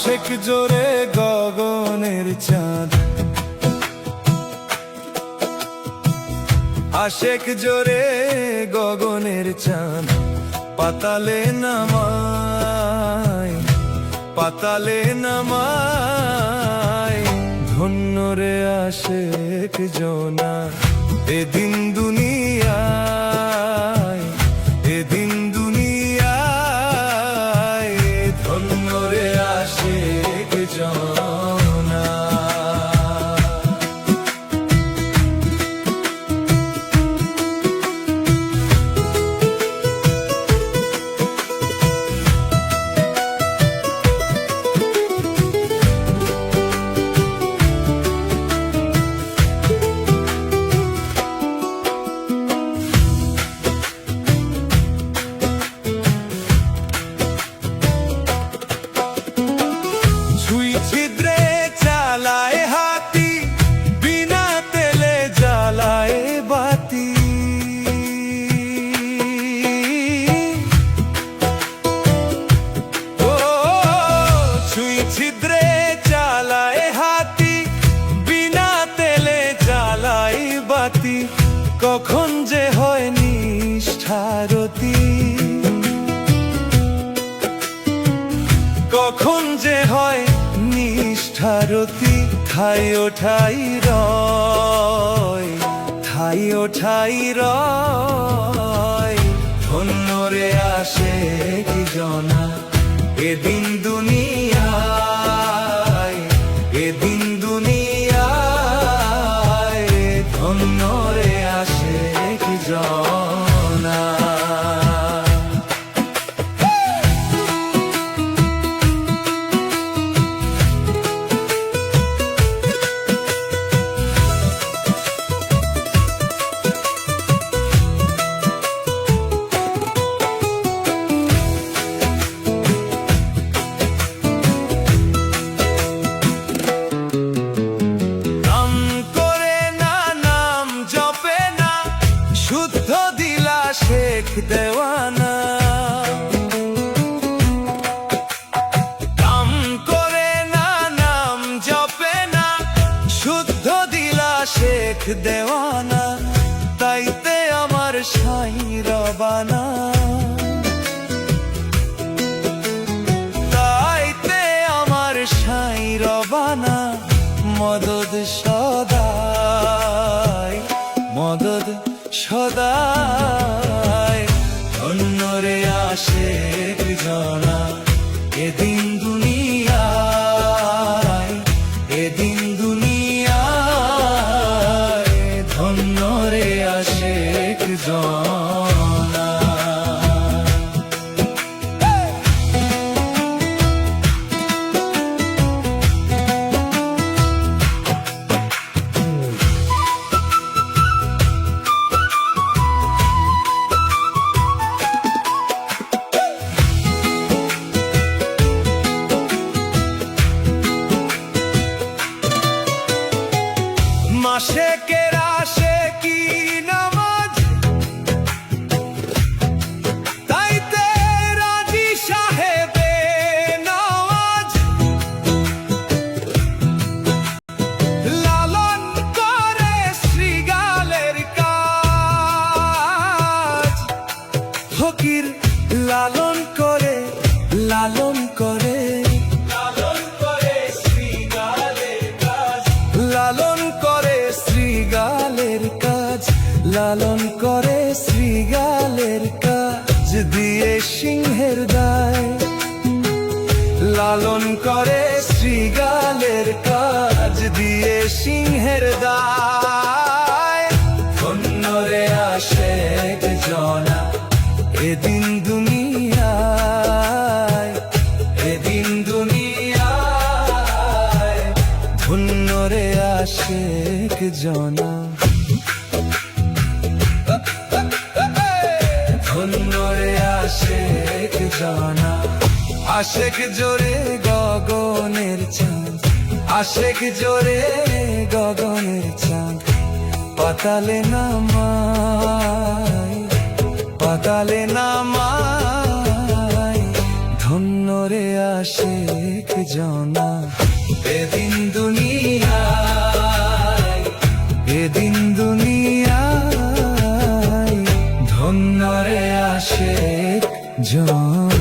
আশেক জোরে গগনের চাঁদ, আশেক জোরে গগনের চাঁদ, পাতালে নামায়, পাতালে নামায়। ধন্য রে আশেক জোনা এদিন দুনিয়ায়, এদিন দুনিয়ায়। ধন্য রে আশেক জোনা। ছিদ্রে চালায় হাতি, বিনা তেলে জ্বালায় বাতি। ও ছুঁই ছিদ্রে চালায় হাতি, বিনা তেলে জ্বালায় বাতি। কখন যে হয় নিষ্ঠারতি, কখন যে হয় নিষ্ঠারতি। ঠাই ও ঠাই রয়, ঠাই ও ঠাই রয়। ধন্য রে আশেক জনা এদিন দুনিয়ায়, এদিন দুনিয়ায়। ধন্য রে আশেক জনা। শুদ্ধ দিলা শেখ দেওয়ানা, কাম করে না নাম জপে না। শুদ্ধ দিলা শেখ দেওয়ানা, তাইতে আমার সাই রবানা, তাইতে আমার সাই রবানা। মদদ সদাই, মদদ সদাই। ধন্য রে আশেক জনা এদিন দুনিয়ায়, এদিন দুনিয়ায়। ধন্য রে আশেক জনা। আশেকের আশেকি নামাজ, তাইতে রাজি সাহেবে নওয়াজ। লালন করে শ্রীগালের কাজ, ফকির লালন করে, লালন করে, লালন করে শ্রীগালের কাজ। লালন করে শ্রীগালের কাজ, লালন করে শ্রীগালের কাজ। দিয়ে সিংহের দায়, লালন করে শ্রীগালের কাজ। দিয়ে সিংহের দায়। ধন্য রে আশেক জনা এদিন দুনিয়ায়, এদিন দুনিয়ায়। ধন্য রে আশেক জনা, ধন্য রে আশেক জনা। আশেক জোরে গগনের চাঁদ, আশেক জোরে গগনের চাঁদ। পাতালে নামায়, পাতালে নামায়। ধন্য রে আশেক জনা এদিন দুনিয়ায়, এদিন দুনিয়ায় ধন্য রে আশেক জন।